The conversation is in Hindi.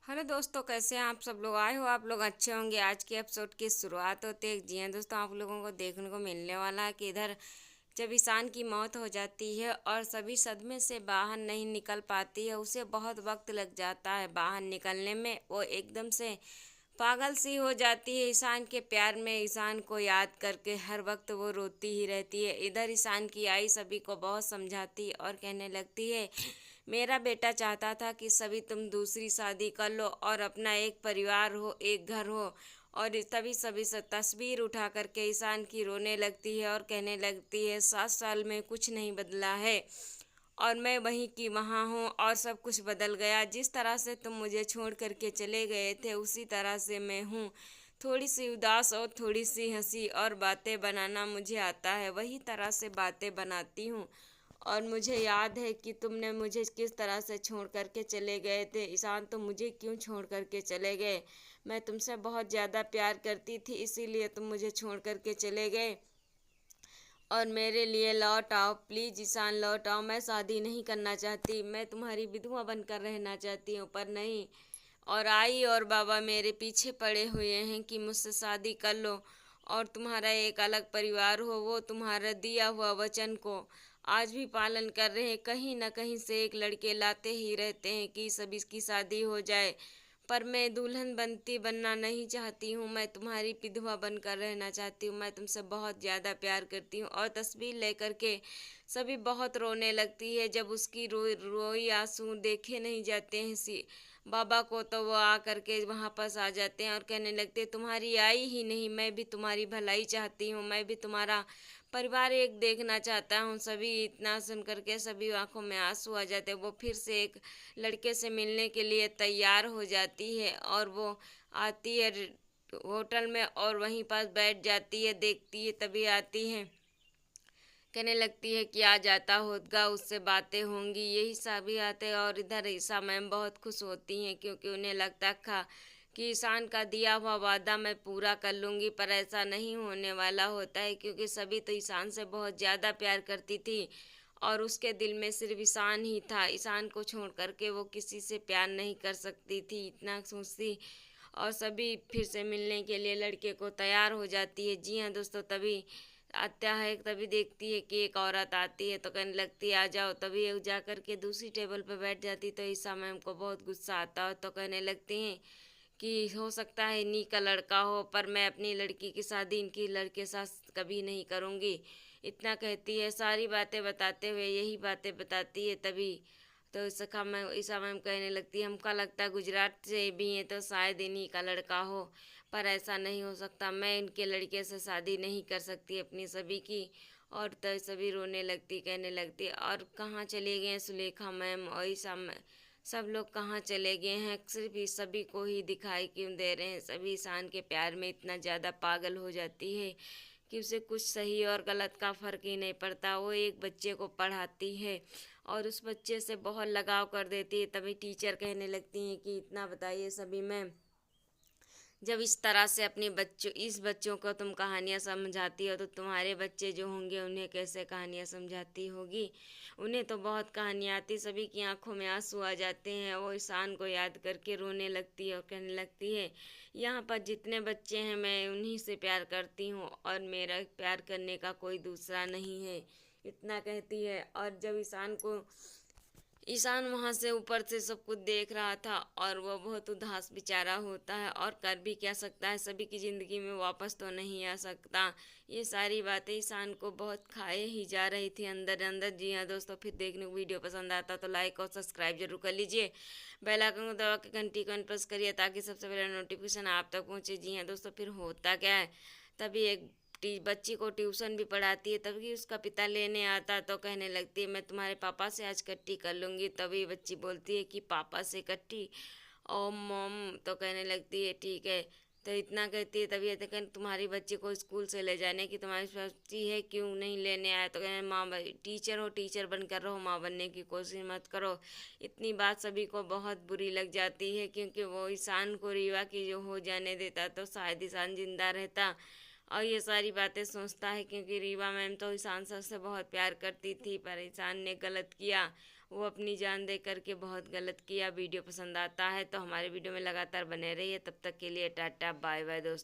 हेलो दोस्तों, कैसे हैं आप सब लोग। आए हो आप लोग अच्छे होंगे। आज के एपिसोड की शुरुआत होते ही जी हाँ दोस्तों, आप लोगों को देखने को मिलने वाला है कि इधर जब ईशान की मौत हो जाती है और सभी सदमे से बाहर नहीं निकल पाती है, उसे बहुत वक्त लग जाता है बाहर निकलने में। वो एकदम से पागल सी हो जाती है ईशान के प्यार में। ईशान को याद करके हर वक्त वो रोती ही रहती है। इधर ईशान की आई सभी को बहुत समझाती और कहने लगती है, मेरा बेटा चाहता था कि सभी तुम दूसरी शादी कर लो और अपना एक परिवार हो, एक घर हो। और तभी सभी तस्वीर उठा करके ईशान की रोने लगती है और कहने लगती है, 7 साल में कुछ नहीं बदला है और मैं वहीं की वहाँ हूँ और सब कुछ बदल गया। जिस तरह से तुम मुझे छोड़ करके चले गए थे उसी तरह से मैं हूँ। थोड़ी सी उदास और थोड़ी सी हंसी और बातें बनाना मुझे आता है, वही तरह से बातें बनाती हूँ। और मुझे याद है कि तुमने मुझे किस तरह से छोड़ करके चले गए थे। ईशान, तो मुझे क्यों छोड़ करके चले गए। मैं तुमसे बहुत ज़्यादा प्यार करती थी, इसीलिए तुम मुझे छोड़ करके चले गए। और मेरे लिए लौट आओ प्लीज़ ईशान, लौट आओ। मैं शादी नहीं करना चाहती, मैं तुम्हारी विधवा बनकर रहना चाहती हूँ, पर नहीं। और आई और बाबा मेरे पीछे पड़े हुए हैं कि मुझसे शादी कर लो और तुम्हारा एक अलग परिवार हो। वो तुम्हारा दिया हुआ वचन को आज भी पालन कर रहे हैं। कहीं ना कहीं से एक लड़के लाते ही रहते हैं कि सभी की शादी हो जाए, पर मैं दुल्हन बनना नहीं चाहती हूँ। मैं तुम्हारी विधवा बनकर रहना चाहती हूँ। मैं तुमसे बहुत ज़्यादा प्यार करती हूँ। और तस्वीर लेकर के सभी बहुत रोने लगती है। जब उसकी रोई आंसू देखे नहीं जाते हैं बाबा को, तो वो आ करके वहाँ पास आ जाते हैं और कहने लगते हैं, तुम्हारी आई ही नहीं, मैं भी तुम्हारी भलाई चाहती हूँ, मैं भी तुम्हारा परिवार एक देखना चाहता हूँ। सभी इतना सुन करके सभी आंखों में आंसू आ जाते हैं। वो फिर से एक लड़के से मिलने के लिए तैयार हो जाती है और वो आती है होटल में और वहीं पास बैठ जाती है, देखती है, तभी आती है, कहने लगती है कि आ जाता होगा, उससे बातें होंगी। यही सभी आते हैं और इधर ईशा मैम बहुत खुश होती हैं क्योंकि उन्हें लगता था कि ईशान का दिया हुआ वादा मैं पूरा कर लूँगी, पर ऐसा नहीं होने वाला होता है क्योंकि सभी तो ईशान से बहुत ज़्यादा प्यार करती थी और उसके दिल में सिर्फ ईशान ही था। ईशान को छोड़ करके वो किसी से प्यार नहीं कर सकती थी, इतना सोचती। और सभी फिर से मिलने के लिए लड़के को तैयार हो जाती है। जी हाँ दोस्तों, तभी आत्या है, तभी देखती है कि एक औरत आती है तो कहने लगती है, आ जाओ। तभी वो जा कर के दूसरी टेबल पर बैठ जाती तो ईशा मैम को बहुत गुस्सा आता है, तो कहने लगती हैं कि हो सकता है इन्हीं का लड़का हो, पर मैं अपनी लड़की की शादी इनकी लड़के साथ कभी नहीं करूँगी। इतना कहती है, सारी बातें बताते हुए यही बातें बताती है। तभी तो ईशा मैम कहने लगती है, हमका लगता है गुजरात से भी है तो शायद इन्हीं का लड़का हो, पर ऐसा नहीं हो सकता। मैं इनके लड़के से शादी नहीं कर सकती अपनी सभी की। और तो सभी रोने लगती, कहने लगती, और कहाँ चले गए हैं सुलेखा मैम और ईशा मैम, सब लोग कहाँ चले गए हैं। सिर्फ इस सभी को ही दिखाई क्यों दे रहे हैं। सभी ईशान के प्यार में इतना ज़्यादा पागल हो जाती है कि उसे कुछ सही और गलत का फ़र्क ही नहीं पड़ता। वो एक बच्चे को पढ़ाती है और उस बच्चे से बहुत लगाव कर देती है। तभी टीचर कहने लगती हैं कि इतना बताइए सभी मैम, जब इस तरह से अपने बच्चों इस बच्चों को तुम कहानियाँ समझाती हो तो तुम्हारे बच्चे जो होंगे उन्हें कैसे कहानियाँ समझाती होगी। उन्हें तो बहुत कहानियाँ आती। सभी की आंखों में आंसू आ जाते हैं। वो ईशान को याद करके रोने लगती है और कहने लगती है, यहाँ पर जितने बच्चे हैं मैं उन्हीं से प्यार करती हूँ और मेरा प्यार करने का कोई दूसरा नहीं है, इतना कहती है। और जब ईशान वहाँ से ऊपर से सब कुछ देख रहा था और वह बहुत उदास बेचारा होता है और कर भी क्या सकता है, सभी की ज़िंदगी में वापस तो नहीं आ सकता। ये सारी बातें ईशान को बहुत खाए ही जा रही थी अंदर अंदर। जी हाँ दोस्तों, फिर देखने को वीडियो पसंद आता तो लाइक और सब्सक्राइब जरूर कर लीजिए। बेल आइकन को दबा के घंटी को प्रेस करिए ताकि सबसे पहले नोटिफिकेशन आप तक पहुँचे। जी हाँ दोस्तों, फिर होता क्या है, तभी एक बच्ची को ट्यूशन भी पढ़ाती है। तभी उसका पिता लेने आता तो कहने लगती है, मैं तुम्हारे पापा से आज कट्टी कर लूँगी। तभी बच्ची बोलती है कि पापा से कट्टी, ओ मॉम, तो कहने लगती है ठीक है। तो इतना कहती है, तभी कहते हैं तुम्हारी बच्ची को स्कूल से ले जाने की तुम्हारी सोची है, क्यों नहीं लेने आया। तो कहने, माँ टीचर हो, टीचर बनकर रहो, माँ बनने की कोशिश मत करो। इतनी बात सभी को बहुत बुरी लग जाती है क्योंकि वो ईशान को रीवा की जो हो जाने देता तो शायद ईशान जिंदा रहता। और ये सारी बातें सोचता है क्योंकि रीवा मैम तो ईशान सर से बहुत प्यार करती थी, पर ईशान ने गलत किया वो अपनी जान दे करके बहुत गलत किया। वीडियो पसंद आता है तो हमारे वीडियो में लगातार बने रहिए। तब तक के लिए टाटा बाय बाय दोस्तों।